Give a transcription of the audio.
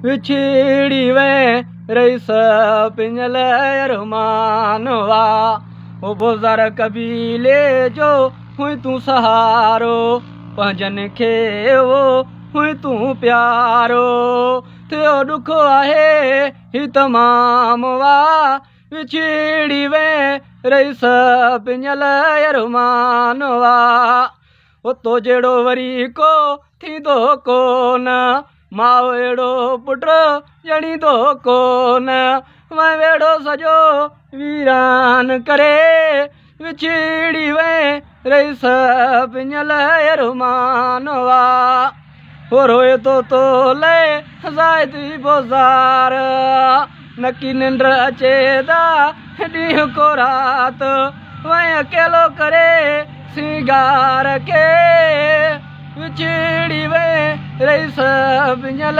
विछड़ी वे rice पिंजल अरमान वा ओ बुज़र कबीले जो हुई तू सहारो पंजन खे वो हुई तू प्यारो थियो दुख आहे ही तमाम वा विछड़ी वे रईस पिंजल अरमान वा ओ तो जेड़ो वरी को थींदो कोन माओ अहिड़ो पुटु ॼणींदो कोन मैं वेड़ो सॼो वीरान करे विछड़ी वे रईस पिंजल अरमान वा हो रोए तो ले ज़ाइदी बोज़ार नकी निंड अचे दा ॾींहुं को रात वहीं अकेलो करे सिंगार के विछड़ी वे रईस पिंजल